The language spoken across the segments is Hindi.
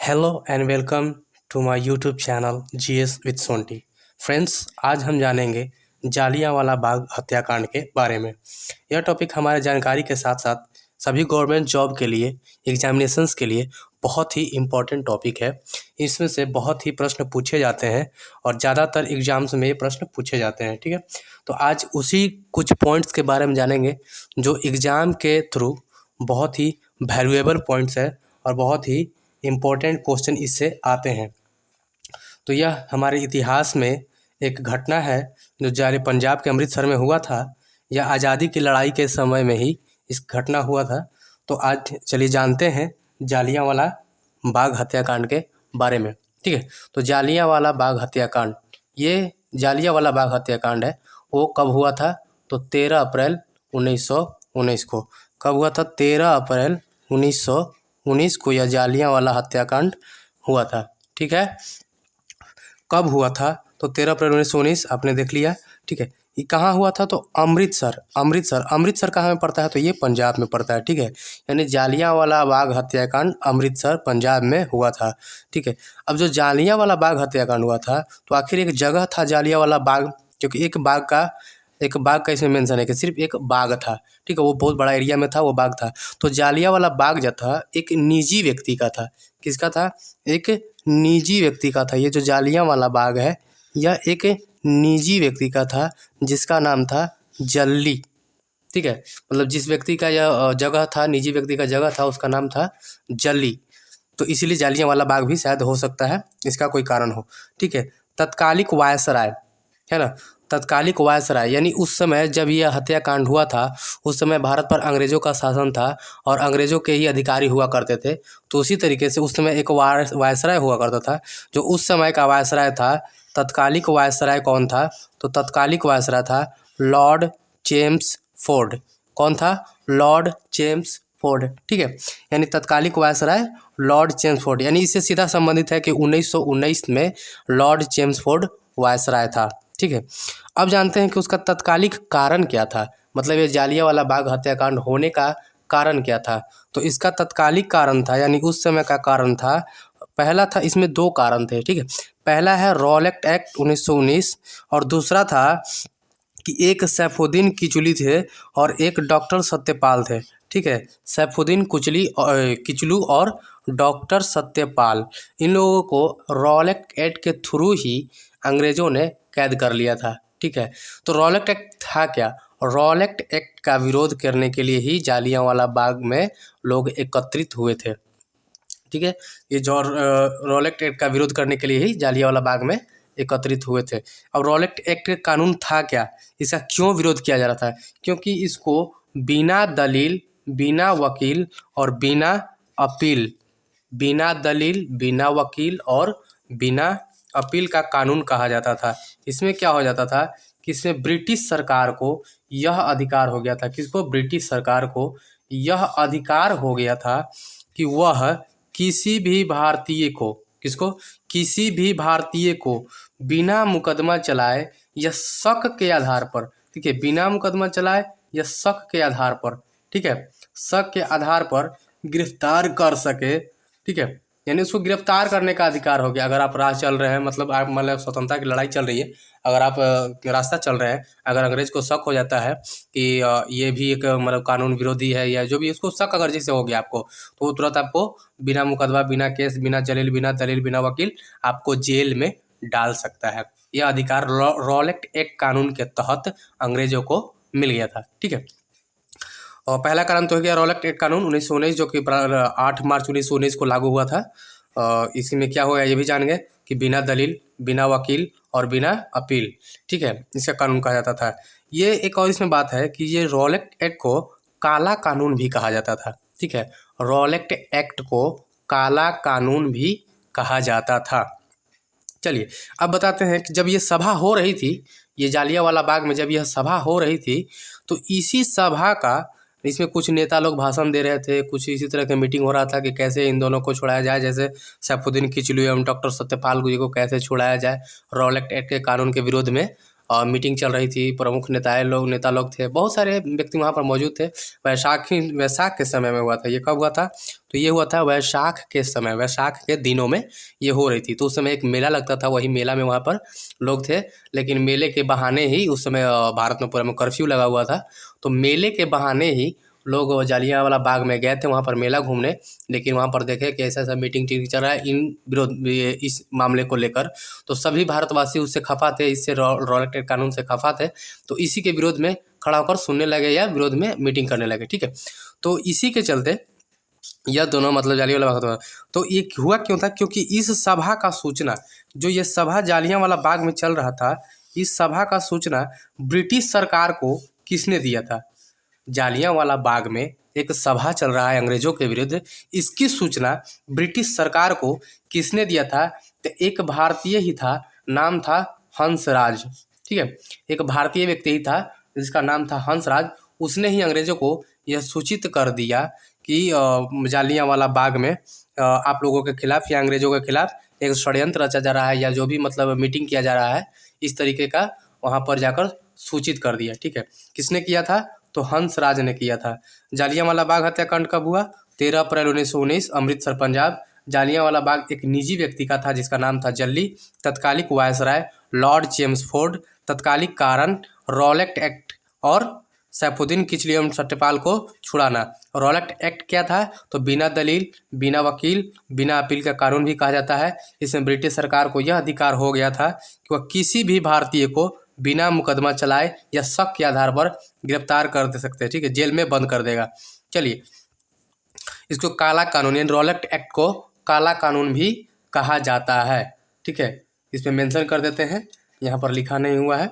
Hello and welcome to my YouTube channel GS with Sonti. Friends, आज हम जानेंगे जालियांवाला बाग हत्याकांड के बारे में। यह टॉपिक हमारे जानकारी के साथ साथ सभी गवर्नमेंट जॉब के लिए, एग्जामिनेशंस के लिए बहुत ही इम्पोर्टेंट टॉपिक है। इसमें से बहुत ही प्रश्न पूछे जाते हैं और ज़्यादातर एग्जाम्स में ये प्रश्न पूछे जाते हैं। ठीक है, तो आज उसी कुछ पॉइंट्स के बारे में जानेंगे जो एग्ज़ाम के थ्रू बहुत ही वैल्यूएबल पॉइंट्स है और बहुत ही इम्पोर्टेंट क्वेश्चन इससे आते हैं। तो यह हमारे इतिहास में एक घटना है जो जारे पंजाब के अमृतसर में हुआ था। यह आज़ादी की लड़ाई के समय में ही इस घटना हुआ था। तो आज चलिए जानते हैं जालियांवाला बाग हत्याकांड के बारे में। ठीक है, तो जालियांवाला बाग हत्याकांड, ये जालियांवाला बाग हत्याकांड है वो कब हुआ था? तो 13 अप्रैल 1919 को। कब हुआ था? 13 अप्रैल 1919 को यह जालियांवाला हत्याकांड हुआ था। ठीक है, कब हुआ था? तो 13 अप्रैल 1919 आपने देख लिया। ठीक है, ये कहाँ हुआ था? तो अमृतसर। अमृतसर कहाँ में पड़ता है? तो ये पंजाब में पड़ता है। ठीक है, यानी जालियांवाला बाग हत्याकांड अमृतसर पंजाब में हुआ था। ठीक है, अब जो जालियांवाला बाग हत्याकांड हुआ था तो आखिर एक जगह था जालियांवाला बाग, क्योंकि एक बाग का इसमें मेंशन है कि सिर्फ एक बाग था। ठीक है, वो बहुत बड़ा एरिया में था, वो बाग था। तो जालियांवाला बाग जो था एक निजी व्यक्ति का था। किसका था? एक निजी व्यक्ति का था। ये जो जालियांवाला बाग है यह एक निजी व्यक्ति का था जिसका नाम था जल्ली। ठीक है, मतलब जिस व्यक्ति का यह जगह था, निजी व्यक्ति का जगह था, उसका नाम था जल्ली। तो इसीलिए जालियांवाला बाग भी शायद हो सकता है इसका कोई कारण हो। ठीक है, तत्कालिक वायसराय है ना, तत्कालिक वायसराय यानी उस समय जब यह हत्याकांड हुआ था उस समय भारत पर अंग्रेज़ों का शासन था और अंग्रेज़ों के ही अधिकारी हुआ करते थे। तो उसी तरीके से उस समय एक वायसराय हुआ करता था। जो उस समय का वायसराय था, तत्कालिक वायसराय कौन था? तो तत्कालिक वायसराय था लॉर्ड चेम्सफोर्ड। कौन था? Lord Chelmsford. ठीक है, यानी तत्कालिक वायसराय लॉर्ड चेम्सफोर्ड, यानी इससे सीधा संबंधित है कि 1919 में लॉर्ड चेम्सफोर्ड वायसराय था। ठीक है, अब जानते हैं कि उसका तत्कालिक कारण क्या था, मतलब ये जालियांवाला बाग हत्याकांड होने का कारण क्या था। तो इसका तत्कालिक कारण था, यानी उस समय का कारण था, पहला था, इसमें दो कारण थे। ठीक है, पहला है रॉलेट एक्ट 1919 और दूसरा था कि एक सैफुद्दीन किचलू थे और एक डॉक्टर सत्यपाल थे। ठीक है, सैफुद्दीन किचलू और डॉक्टर सत्यपाल, इन लोगों को रॉलेट एक्ट के थ्रू ही अंग्रेज़ों ने कैद कर लिया था। ठीक है, तो रॉलेट एक्ट था क्या? रॉलेट एक्ट का विरोध करने के लिए ही जालियांवाला बाग में लोग एकत्रित हुए थे। ठीक है, ये जो रॉलेट एक्ट का विरोध करने के लिए ही जालियांवाला बाग में एकत्रित हुए थे। अब रॉलेट एक्ट का कानून था क्या? इसका क्यों विरोध किया जा रहा था? क्योंकि इसको बिना दलील, बिना वकील और बिना अपील, बिना दलील, बिना वकील और बिना अपील का कानून कहा जाता था। इसमें क्या हो जाता था कि इसमें ब्रिटिश सरकार को यह अधिकार हो गया था, किसको? ब्रिटिश सरकार को यह अधिकार हो गया था कि वह किसी भी भारतीय को, किसको? किसी भी भारतीय को बिना मुकदमा चलाए या शक के आधार पर, ठीक है, बिना मुकदमा चलाए या शक के आधार पर, ठीक है, शक के आधार पर गिरफ्तार कर सके। ठीक है, यानी उसको गिरफ्तार करने का अधिकार हो गया। अगर आप राह चल रहे हैं, मतलब आप मतलब स्वतंत्रता की लड़ाई चल रही है, अगर आप रास्ता चल रहे हैं, अगर अंग्रेज को शक हो जाता है कि ये भी एक मतलब कानून विरोधी है या जो भी, उसको शक अगर जैसे हो गया आपको, तो वो तुरंत आपको बिना मुकदमा, बिना केस, बिना जलील, बिना दलील, बिना वकील आपको जेल में डाल सकता है। यह अधिकार रॉलेट एक्ट कानून के तहत अंग्रेजों को मिल गया था। ठीक है, और पहला कारण तो हो गया रॉलेट एक्ट कानून 1919 जो कि 8 मार्च 1919 को लागू हुआ था। इसी में क्या हुआ ये भी जान गए कि बिना दलील, बिना वकील और बिना अपील, ठीक है, इसका कानून कहा जाता था। ये एक और इसमें बात है कि ये रॉलेट एक्ट को काला कानून भी कहा जाता था। ठीक है, रॉलेट एक्ट को काला कानून भी कहा जाता था। चलिए अब बताते हैं कि जब ये सभा हो रही थी, ये जालियांवाला बाग में जब यह सभा हो रही थी, तो इसी सभा का, इसमें कुछ नेता लोग भाषण दे रहे थे, कुछ इसी तरह की मीटिंग हो रहा था कि कैसे इन दोनों को छुड़ाया जाए, जैसे सैफुद्दीन किचलू एवं डॉक्टर सत्यपाल जी को कैसे छुड़ाया जाए रॉलेट एक्ट के कानून के विरोध में। मीटिंग चल रही थी, प्रमुख नेता लोग थे, बहुत सारे व्यक्ति वहाँ पर मौजूद थे। वैशाख के समय में हुआ था। ये कब हुआ था? तो ये हुआ था वैशाख के समय, वैशाख के दिनों में ये हो रही थी। तो उस समय एक मेला लगता था, वही मेला में वहाँ पर लोग थे। लेकिन मेले के बहाने ही उस समय भारत में पूरा में कर्फ्यू लगा हुआ था, तो मेले के बहाने ही लोग जलियांवाला बाग में गए थे वहाँ पर मेला घूमने। लेकिन वहाँ पर देखे कि ऐसा ऐसा मीटिंग चल रहा है इस मामले को लेकर, तो सभी भारतवासी उससे खफा थे, इससे रॉलेट एक्ट कानून से खफा थे। तो इसी के विरोध में खड़ा होकर सुनने लगे या विरोध में मीटिंग करने लगे। ठीक है, तो इसी के चलते यह दोनों मतलब जालियांवाला बाग हुआ। तो ये हुआ क्यों था? क्योंकि इस सभा का सूचना, जो ये सभा जालियांवाला बाग में चल रहा था, इस सभा का सूचना ब्रिटिश सरकार को किसने दिया था? जालियांवाला बाग में एक सभा चल रहा है अंग्रेजों के विरुद्ध, इसकी सूचना ब्रिटिश सरकार को किसने दिया था? तो एक भारतीय ही था, नाम था हंसराज। ठीक है, एक भारतीय व्यक्ति ही था जिसका नाम था हंसराज। उसने ही अंग्रेजों को यह सूचित कर दिया कि जालियांवाला बाग में आप लोगों के खिलाफ या अंग्रेजों के खिलाफ एक षड्यंत्र रचा जा रहा है, या जो भी मतलब मीटिंग किया जा रहा है, इस तरीके का वहाँ पर जाकर सूचित कर दिया। ठीक है, किसने किया था? तो हंसराज ने किया था। जालियांवाला बाग हत्याकांड कब हुआ? 13 अप्रैल 1919, अमृतसर, पंजाब। जालियांवाला बाग एक निजी व्यक्ति का था जिसका नाम था जल्ली। तत्कालिक वायसराय लॉर्ड चेम्सफोर्ड। तत्कालिक कारण रॉलेट एक्ट और सैफुद्दीन किचलुई सत्यपाल को छुड़ाना। रॉलेट एक्ट क्या था? तो बिना दलील, बिना वकील, बिना अपील का कानून भी कहा जाता है। इसमें ब्रिटिश सरकार को यह अधिकार हो गया था कि वह किसी भी भारतीय को बिना मुकदमा चलाए या शक के आधार पर गिरफ्तार कर दे सकते हैं। ठीक है, जेल में बंद कर देगा। चलिए, इसको काला कानून यानी रॉलेट एक्ट को काला कानून भी कहा जाता है। ठीक है, इसमें मेंशन कर देते हैं, यहाँ पर लिखा नहीं हुआ है।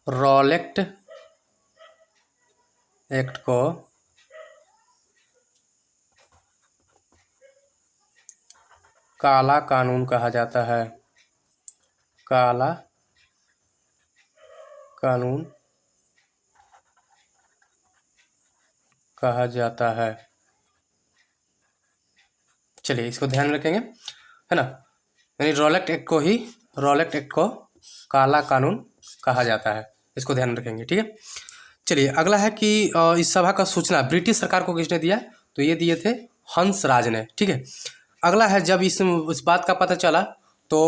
रॉलेट एक्ट को काला कानून कहा जाता है। काला कानून कहा जाता है। चलिए, इसको ध्यान में रखेंगे, है ना। यानी रॉलेट एक्ट को काला कानून कहा जाता है, इसको ध्यान में रखेंगे। ठीक है, चलिए अगला है कि इस सभा का सूचना ब्रिटिश सरकार को किसने दिया? तो ये दिए थे हंसराज ने। ठीक है, अगला है जब इस बात का पता चला तो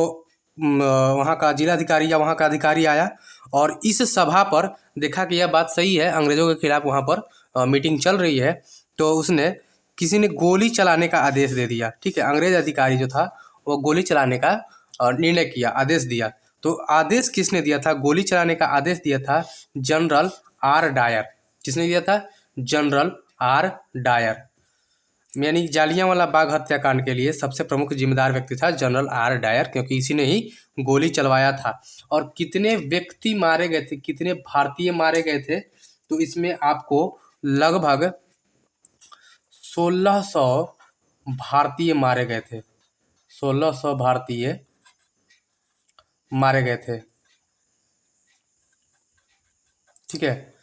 वहाँ का जिलाधिकारी या वहाँ का अधिकारी आया और इस सभा पर देखा कि यह बात सही है, अंग्रेजों के खिलाफ वहाँ पर मीटिंग चल रही है, तो उसने किसी ने गोली चलाने का आदेश दे दिया। ठीक है, अंग्रेज अधिकारी जो था वो गोली चलाने का निर्णय किया, आदेश दिया। तो आदेश किसने दिया था? गोली चलाने का आदेश दिया था जनरल आर डायर। किसने दिया था? General R Dyer. यानी जालियांवाला बाग हत्याकांड के लिए सबसे प्रमुख जिम्मेदार व्यक्ति था जनरल आर डायर, क्योंकि इसी ने ही गोली चलवाया था। और कितने व्यक्ति मारे गए थे, कितने भारतीय मारे गए थे? तो इसमें आपको लगभग 1600 भारतीय मारे गए थे। 1600 भारतीय मारे गए थे। ठीक है,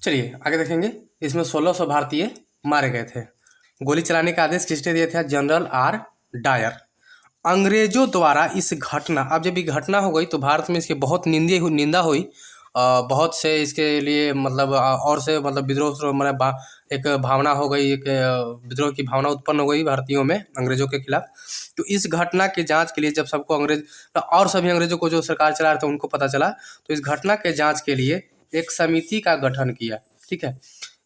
चलिए आगे देखेंगे। इसमें 1600 भारतीय मारे गए थे। गोली चलाने का आदेश किसने दिया था? General R Dyer. अंग्रेजों द्वारा इस घटना, अब जब ये घटना हो गई तो भारत में इसकी बहुत निंदा हुई। बहुत से इसके लिए मतलब और से मतलब विद्रोह मतलब एक भावना हो गई, एक विद्रोह की भावना उत्पन्न हो गई भारतीयों में अंग्रेजों के खिलाफ। तो इस घटना के जांच के लिए जब सबको अंग्रेज और सभी अंग्रेजों को जो सरकार चला रहे थे उनको पता चला, तो इस घटना के जांच के लिए एक समिति का गठन किया। ठीक है,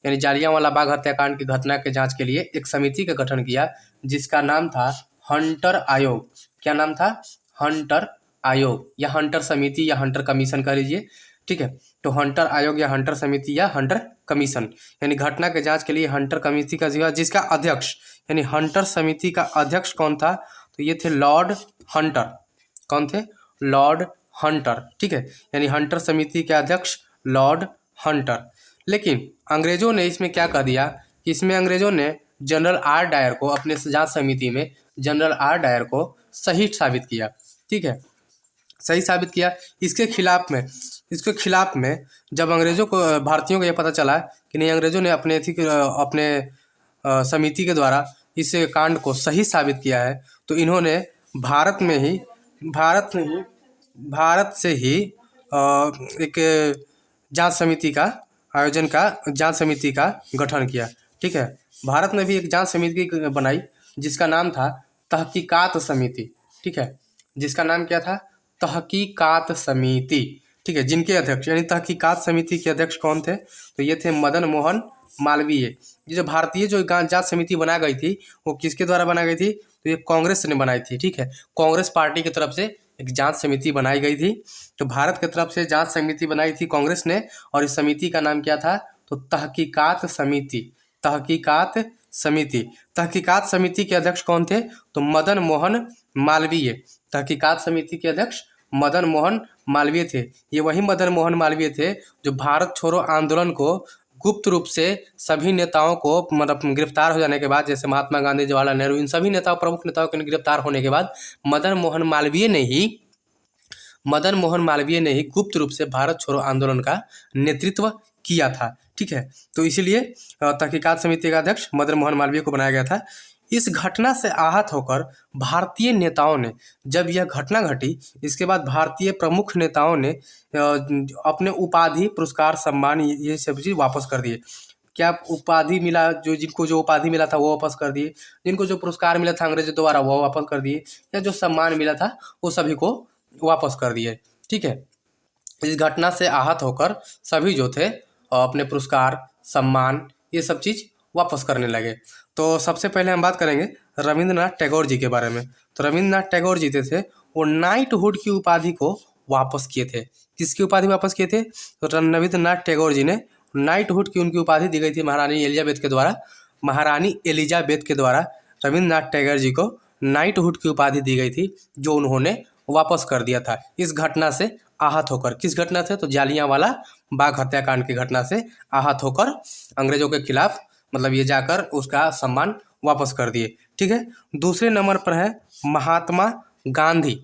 यानी जालियांवाला बाग हत्याकांड की घटना के जांच के लिए एक समिति का गठन किया जिसका नाम था हंटर आयोग। क्या नाम था? हंटर आयोग या हंटर समिति या हंटर कमीशन कह लीजिए। ठीक है, तो हंटर आयोग या हंटर समिति या हंटर कमीशन, यानी घटना के जांच के लिए हंटर कमेटी का जिसका अध्यक्ष यानी हंटर समिति का अध्यक्ष कौन था? तो ये थे लॉर्ड हंटर। कौन थे? Lord Hunter. ठीक है, यानी हंटर समिति के अध्यक्ष लॉर्ड हंटर। लेकिन अंग्रेजों ने इसमें क्या कह दिया कि इसमें अंग्रेजों ने जनरल आर डायर को अपने जांच समिति में जनरल आर डायर को सही साबित किया। ठीक है, सही साबित किया। इसके खिलाफ में जब अंग्रेजों को भारतीयों को यह पता चला कि नहीं, अंग्रेजों ने अपने समिति के द्वारा इस कांड को सही साबित किया है, तो इन्होंने भारत में ही भारत में ही भारत से ही एक जांच समिति का गठन किया। ठीक है, भारत में भी एक जांच समिति बनाई जिसका नाम था तहकीकात समिति। ठीक है, जिसका नाम क्या था? तहकीकात समिति। ठीक है, जिनके अध्यक्ष यानी तहकीकात समिति के अध्यक्ष कौन थे? तो ये थे मदन मोहन मालवीय। ये जो भारतीय जांच समिति बना गई थी वो किसके द्वारा बनाई गई थी? तो ये कांग्रेस ने बनाई थी। ठीक है, कांग्रेस पार्टी की तरफ से एक जांच समिति बनाई गई थी। तो भारत की तरफ से जांच समिति बनाई थी कांग्रेस ने, और इस समिति का नाम क्या था? तो तहकीकात समिति। तहकीकात समिति। तहकीकात समिति के अध्यक्ष कौन थे? तो मदन मोहन मालवीय। तहकीकात समिति के अध्यक्ष मदन मोहन मालवीय थे। ये वही मदन मोहन मालवीय थे जो भारत छोड़ो आंदोलन को गुप्त रूप से सभी नेताओं को मतलब गिरफ्तार हो जाने के बाद, जैसे महात्मा गांधी, जवाहरलाल नेहरू, इन सभी नेताओं, प्रमुख नेताओं के गिरफ्तार होने के बाद मदन मोहन मालवीय ने ही गुप्त रूप से भारत छोड़ो आंदोलन का नेतृत्व किया था। ठीक है, तो इसीलिए तहकीकात समिति का अध्यक्ष मदन मोहन मालवीय को बनाया गया था। इस घटना से आहत होकर भारतीय नेताओं ने, जब यह घटना घटी, इसके बाद भारतीय प्रमुख नेताओं ने अपने उपाधि, पुरस्कार, सम्मान, ये सब चीज़ वापस कर दिए। क्या उपाधि मिला, जिनको जो उपाधि मिला था वो वापस कर दिए, जिनको जो पुरस्कार मिला था अंग्रेजों द्वारा वो वापस कर दिए, या जो सम्मान मिला था वो सभी को वापस कर दिए। ठीक है, इस घटना से आहत होकर सभी जो थे अपने पुरस्कार, सम्मान, ये सब चीज़ वापस करने लगे। तो सबसे पहले हम बात करेंगे रविंद्रनाथ टैगोर जी के बारे में। तो रविंद्रनाथ टैगोर जी थे वो नाइटहुड की उपाधि को वापस किए थे। किसकी उपाधि वापस किए थे? तो रविंद्रनाथ टैगोर जी ने नाइटहुड की उनकी उपाधि दी गई थी महारानी एलिजाबेथ के द्वारा। महारानी एलिजाबेथ के द्वारा रविंद्रनाथ टैगोर जी को नाइटहुड की उपाधि दी गई थी, जो उन्होंने वापस कर दिया था इस घटना से आहत होकर। किस घटना से? तो जालियांवाला बाग हत्याकांड की घटना से आहत होकर अंग्रेजों के खिलाफ मतलब ये जाकर उसका सम्मान वापस कर दिए। ठीक है, दूसरे नंबर पर है महात्मा गांधी।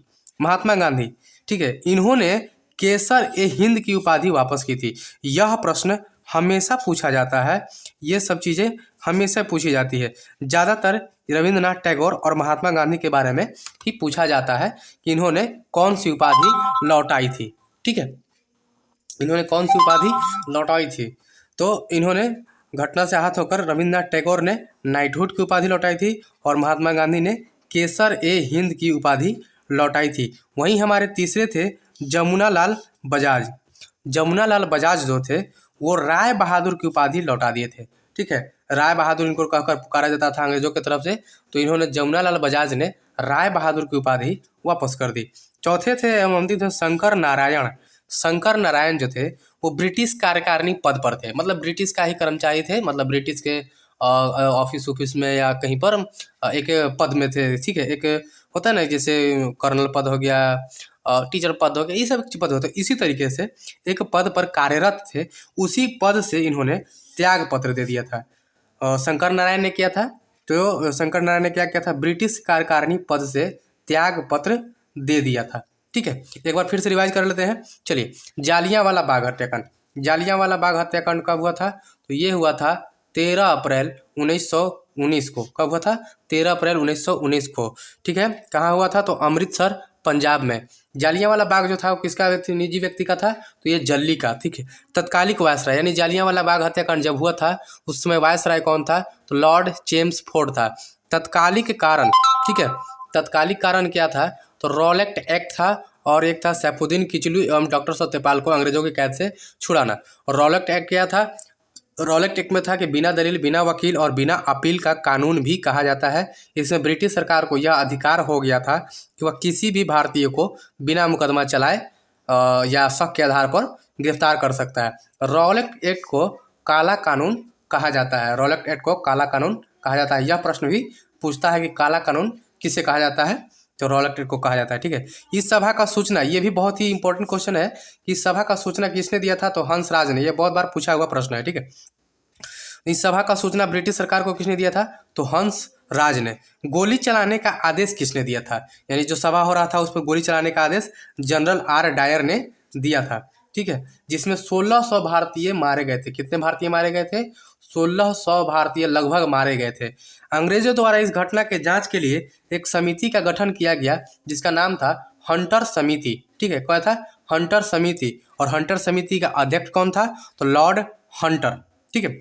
महात्मा गांधी, ठीक है, इन्होंने केसर ए हिंद की उपाधि वापस की थी। यह प्रश्न हमेशा पूछा जाता है, ये सब चीज़ें हमेशा पूछी जाती है। ज़्यादातर रविंद्रनाथ टैगोर और महात्मा गांधी के बारे में ही पूछा जाता है कि इन्होंने कौन सी उपाधि लौटाई थी। ठीक है, इन्होंने कौन सी उपाधि लौटाई थी? तो इन्होंने घटना से आहत होकर रविंद्रनाथ टैगोर ने नाइटहुड की उपाधि लौटाई थी और महात्मा गांधी ने केसर ए हिंद की उपाधि लौटाई थी। वहीं हमारे तीसरे थे जमुनालाल बजाज। जमुनालाल बजाज जो थे वो राय बहादुर की उपाधि लौटा दिए थे। ठीक है, राय बहादुर इनको कहकर पुकारा जाता था अंग्रेजों की तरफ से, तो इन्होंने जमुनालाल बजाज ने राय बहादुर की उपाधि वापस कर दी। चौथे थे एवं अंतिम थे शंकर नारायण। शंकर नारायण जो थे वो ब्रिटिश कार्यकारिणी पद पर थे, मतलब ब्रिटिश का ही कर्मचारी थे, मतलब ब्रिटिश के ऑफिस में या कहीं पर एक पद में थे। ठीक है, एक होता है ना जैसे कर्नल पद हो गया, टीचर पद हो गया, ये सब पद होते हैं। इसी तरीके से एक पद पर कार्यरत थे, उसी पद से इन्होंने त्याग पत्र दे दिया था। शंकर नारायण ने किया था, तो शंकर नारायण ने क्या किया था? ब्रिटिश कार्यकारिणी पद से त्याग पत्र दे दिया था। ठीक है, एक बार फिर से रिवाइज कर लेते हैं। चलिए, जालियांवाला बाग हत्याकांड। जालियांवाला बाग हत्याकांड कब हुआ था? तो ये हुआ था 13 अप्रैल 1919 को। कब हुआ था? 13 अप्रैल 1919 को। ठीक है, कहाँ हुआ था? तो अमृतसर, पंजाब में। जालियांवाला बाग जो था वो किसका निजी व्यक्ति का था? तो ये जल्ली का। ठीक है, तत्कालिक वायसराय यानी जालियांवाला बाग हत्याकांड जब हुआ था उस समय वायसराय कौन था? तो लॉर्ड चेम्सफोर्ड था। तत्कालिक कारण, ठीक है, तत्कालिक कारण क्या था? तो रॉलेट एक्ट था और एक था सैफुद्दीन किचलू एवं डॉक्टर सत्यपाल को अंग्रेजों की कैद से छुड़ाना। और रॉलेट एक्ट क्या था? रॉलेट एक्ट में था कि बिना दलील, बिना वकील और बिना अपील का कानून भी कहा जाता है। इसमें ब्रिटिश सरकार को यह अधिकार हो गया था कि वह किसी भी भारतीय को बिना मुकदमा चलाए या शक के आधार पर गिरफ्तार कर सकता है। रॉलेट एक्ट को काला कानून कहा जाता है। रॉलेट एक्ट को काला कानून कहा जाता है। यह प्रश्न भी पूछता है कि काला कानून किसे कहा जाता है? तो रॉलेट एक्ट को कहा जाता है। ठीक है, इस सभा का सूचना, ये भी बहुत ही इंपॉर्टेंट क्वेश्चन है कि इस सभा का सूचना किसने दिया था? तो हंसराज ने। यह बहुत बार पूछा हुआ प्रश्न है। ठीक है, इस सभा का सूचना ब्रिटिश सरकार को किसने दिया था? तो हंस राज ने। गोली चलाने का आदेश किसने दिया था? यानी जो सभा हो रहा था उस पर गोली चलाने का आदेश जनरल आर डायर ने दिया था। ठीक है, जिसमें 1600 भारतीय मारे गए थे। कितने भारतीय मारे गए थे? 1600 भारतीय लगभग मारे गए थे। अंग्रेजों द्वारा इस घटना के जांच के लिए एक समिति का गठन किया गया जिसका नाम था हंटर समिति। ठीक है, क्या था? हंटर समिति। और हंटर समिति का अध्यक्ष कौन था? तो लॉर्ड हंटर। ठीक है,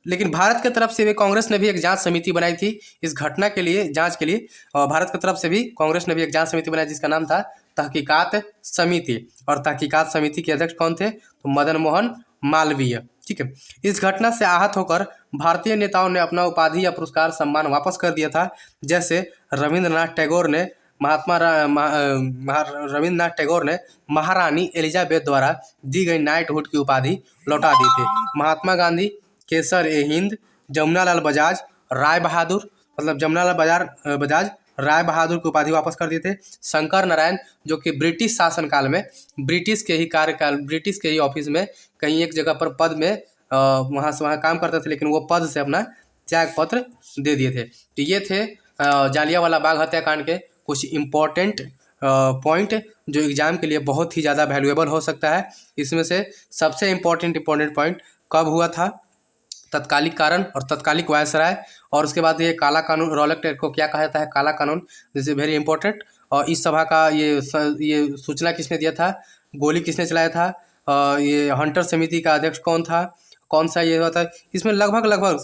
लेकिन भारत की तरफ से भी कांग्रेस ने भी एक जांच समिति बनाई थी इस घटना के लिए, जांच के लिए। और भारत की तरफ से भी कांग्रेस ने भी एक जांच समिति बनाई जिसका नाम था तहकीकात समिति। और तहकीकात समिति के अध्यक्ष कौन थे? तो मदन मोहन मालवीय। ठीक है, इस घटना से आहत होकर भारतीय नेताओं ने अपना उपाधि या पुरस्कार सम्मान वापस कर दिया था। जैसे रविंद्रनाथ टैगोर ने रविंद्रनाथ टैगोर ने महारानी एलिजाबेथ द्वारा दी गई नाइटहुड की उपाधि लौटा दी थी। महात्मा गांधी, केसर-ए-हिंद, जमुनालाल बजाज, राय बहादुर, मतलब जमुनालाल बजाज राय बहादुर की उपाधि वापस कर दिए थे। शंकर नारायण, जो कि ब्रिटिश शासनकाल में ब्रिटिश के ही ऑफिस में कहीं एक जगह पर पद में वहाँ से वहाँ काम करते थे, लेकिन वो पद से अपना त्याग पत्र दे दिए थे। तो ये थे जालियांवाला बाग हत्याकांड के कुछ इम्पोर्टेंट पॉइंट जो एग्जाम के लिए बहुत ही ज़्यादा वैल्यूएबल हो सकता है। इसमें से सबसे इम्पोर्टेंट पॉइंट कब हुआ था, तत्कालिक कारण और तत्कालिक वायसराय, और उसके बाद ये काला कानून, रॉलेट एक्ट को क्या कहा जाता है? काला कानून। This is very important. और इस सभा का ये सूचना किसने दिया था? गोली किसने चलाया था? ये हंटर समिति का अध्यक्ष कौन था? कौन सा ये हुआ था? इसमें लगभग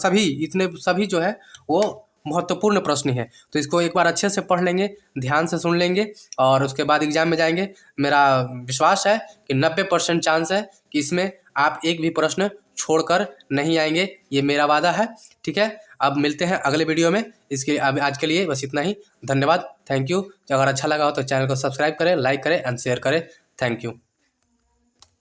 सभी जो है वो महत्वपूर्ण प्रश्न है। तो इसको एक बार अच्छे से पढ़ लेंगे, ध्यान से सुन लेंगे और उसके बाद एग्जाम में जाएंगे। मेरा विश्वास है कि 90% चांस है कि इसमें आप एक भी प्रश्न छोड़कर नहीं आएंगे, ये मेरा वादा है। ठीक है, अब मिलते हैं अगले वीडियो में। इसके अब आज के लिए बस इतना ही। धन्यवाद, थैंक यू। अगर अच्छा लगा हो तो चैनल को सब्सक्राइब करें, लाइक करें एंड शेयर करें। Thank you.